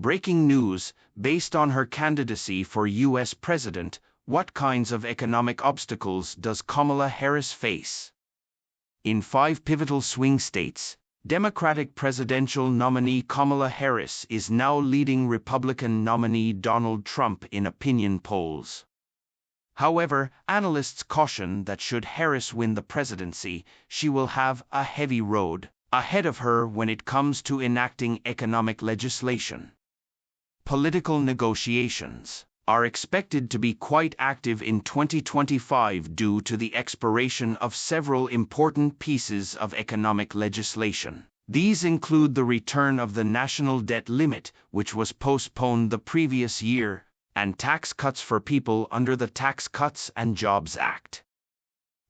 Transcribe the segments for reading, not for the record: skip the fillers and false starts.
Breaking news, based on her candidacy for U.S. President, what kinds of economic obstacles does Kamala Harris face? In 5 pivotal swing states, Democratic presidential nominee Kamala Harris is now leading Republican nominee Donald Trump in opinion polls. However, analysts caution that should Harris win the presidency, she will have a heavy road ahead of her when it comes to enacting economic legislation. Political negotiations are expected to be quite active in 2025 due to the expiration of several important pieces of economic legislation. These include the return of the national debt limit, which was postponed the previous year, and tax cuts for people under the Tax Cuts and Jobs Act.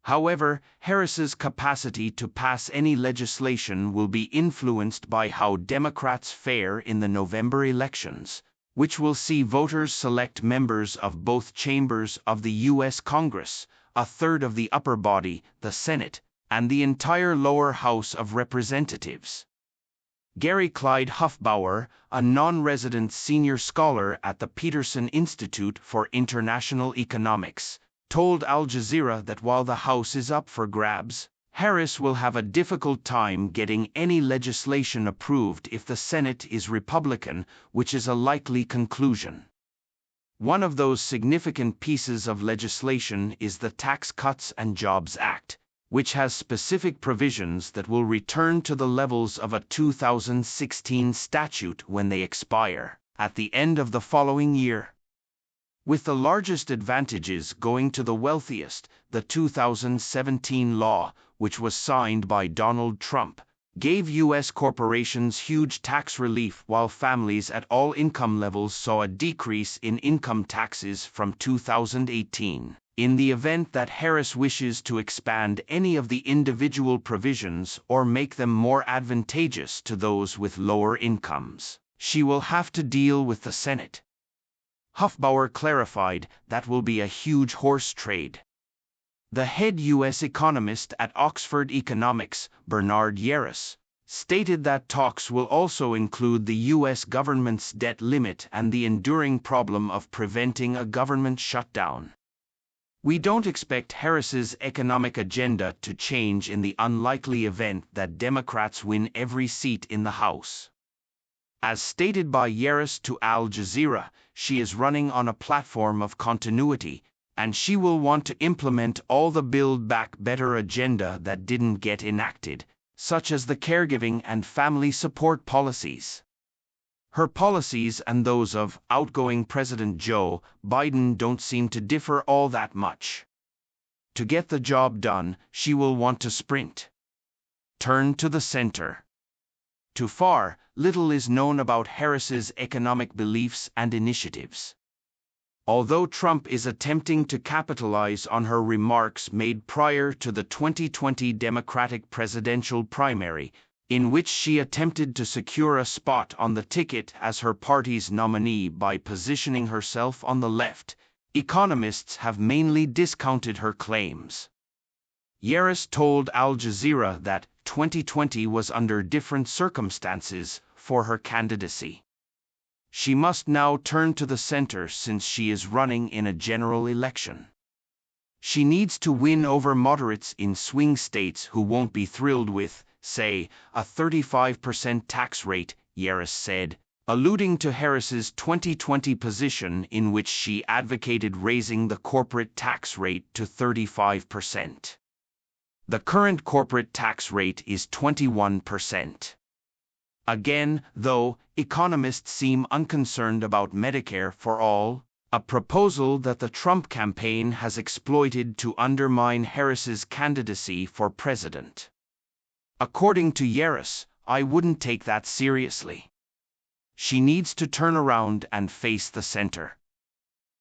However, Harris's capacity to pass any legislation will be influenced by how Democrats fare in the November elections, which will see voters select members of both chambers of the U.S. Congress, a third of the upper body, the Senate, and the entire lower house of representatives. Gary Clyde Hufbauer, a non-resident senior scholar at the Peterson Institute for International Economics, told Al Jazeera that while the House is up for grabs, Harris will have a difficult time getting any legislation approved if the Senate is Republican, which is a likely conclusion. One of those significant pieces of legislation is the Tax Cuts and Jobs Act, which has specific provisions that will return to the levels of a 2016 statute when they expire at the end of the following year. With the largest advantages going to the wealthiest, the 2017 law, which was signed by Donald Trump, gave U.S. corporations huge tax relief while families at all income levels saw a decrease in income taxes from 2018. In the event that Harris wishes to expand any of the individual provisions or make them more advantageous to those with lower incomes, she will have to deal with the Senate. Hufbauer clarified that will be a huge horse trade. The head U.S. economist at Oxford Economics, Bernard Yares, stated that talks will also include the U.S. government's debt limit and the enduring problem of preventing a government shutdown. We don't expect Harris's economic agenda to change in the unlikely event that Democrats win every seat in the House. As stated by Yares to Al Jazeera, she is running on a platform of continuity, and she will want to implement all the Build Back Better agenda that didn't get enacted, such as the caregiving and family support policies. Her policies and those of outgoing President Joe Biden don't seem to differ all that much. To get the job done, she will want to sprint. Turn to the center. Too far, little is known about Harris's economic beliefs and initiatives. Although Trump is attempting to capitalize on her remarks made prior to the 2020 Democratic presidential primary, in which she attempted to secure a spot on the ticket as her party's nominee by positioning herself on the left, economists have mainly discounted her claims. Yares told Al Jazeera that 2020 was under different circumstances for her candidacy. She must now turn to the center since she is running in a general election. She needs to win over moderates in swing states who won't be thrilled with, say, a 35% tax rate, Yares said, alluding to Harris's 2020 position in which she advocated raising the corporate tax rate to 35%. The current corporate tax rate is 21%. Again, though, economists seem unconcerned about Medicare for all, a proposal that the Trump campaign has exploited to undermine Harris's candidacy for president. According to Yares, I wouldn't take that seriously. She needs to turn around and face the center.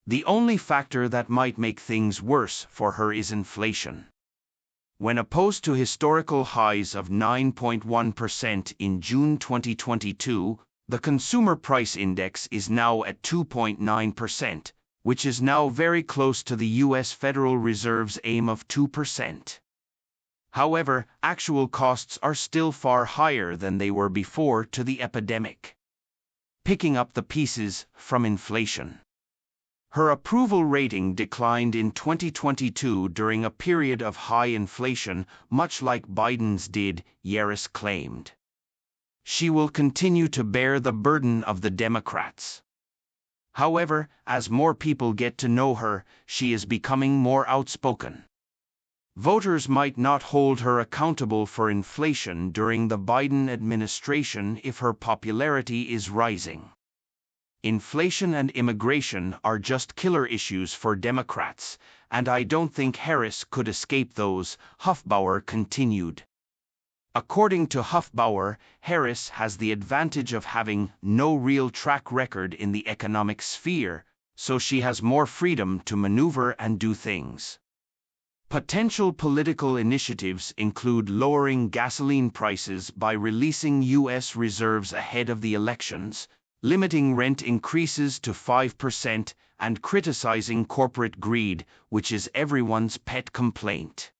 The only factor that might make things worse for her is inflation. When opposed to historical highs of 9.1% in June 2022, the Consumer Price Index is now at 2.9%, which is now very close to the U.S. Federal Reserve's aim of 2%. However, actual costs are still far higher than they were before the epidemic. picking up the pieces from inflation. Her approval rating declined in 2022 during a period of high inflation, much like Biden's did, Harris claimed. She will continue to bear the burden of the Democrats. However, as more people get to know her, she is becoming more outspoken. Voters might not hold her accountable for inflation during the Biden administration if her popularity is rising. Inflation and immigration are just killer issues for Democrats, and I don't think Harris could escape those, Hufbauer continued. According to Hufbauer, Harris has the advantage of having no real track record in the economic sphere, so she has more freedom to maneuver and do things. Potential political initiatives include lowering gasoline prices by releasing U.S. reserves ahead of the elections, limiting rent increases to 5%, and criticizing corporate greed, which is everyone's pet complaint.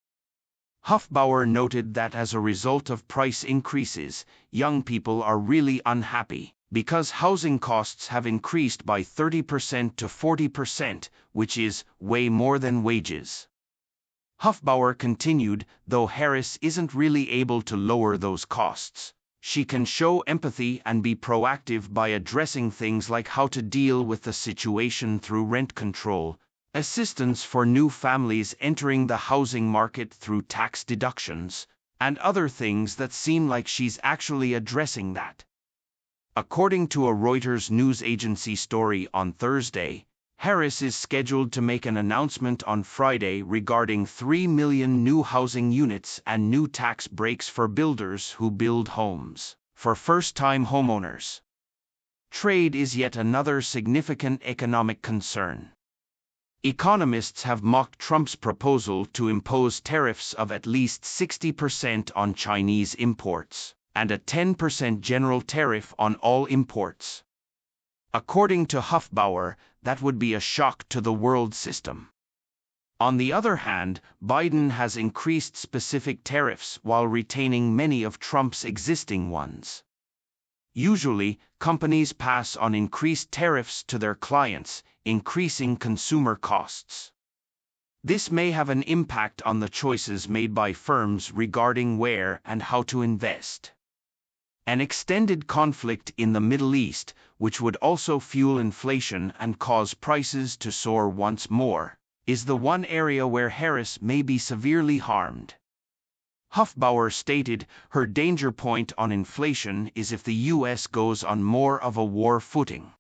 Hufbauer noted that as a result of price increases, young people are really unhappy, because housing costs have increased by 30% to 40%, which is way more than wages. Hufbauer continued, though Harris isn't really able to lower those costs, she can show empathy and be proactive by addressing things like how to deal with the situation through rent control, assistance for new families entering the housing market through tax deductions, and other things that seem like she's actually addressing that. According to a Reuters news agency story on Thursday, Harris is scheduled to make an announcement on Friday regarding 3 million new housing units and new tax breaks for builders who build homes for first-time homeowners. Trade is yet another significant economic concern. Economists have mocked Trump's proposal to impose tariffs of at least 60% on Chinese imports, and a 10% general tariff on all imports. According to Hufbauer, that would be a shock to the world system. On the other hand, Biden has increased specific tariffs while retaining many of Trump's existing ones. Usually, companies pass on increased tariffs to their clients, increasing consumer costs. This may have an impact on the choices made by firms regarding where and how to invest. An extended conflict in the Middle East, which would also fuel inflation and cause prices to soar once more, is the one area where Harris may be severely harmed. Hufbauer stated her danger point on inflation is if the U.S. goes on more of a war footing.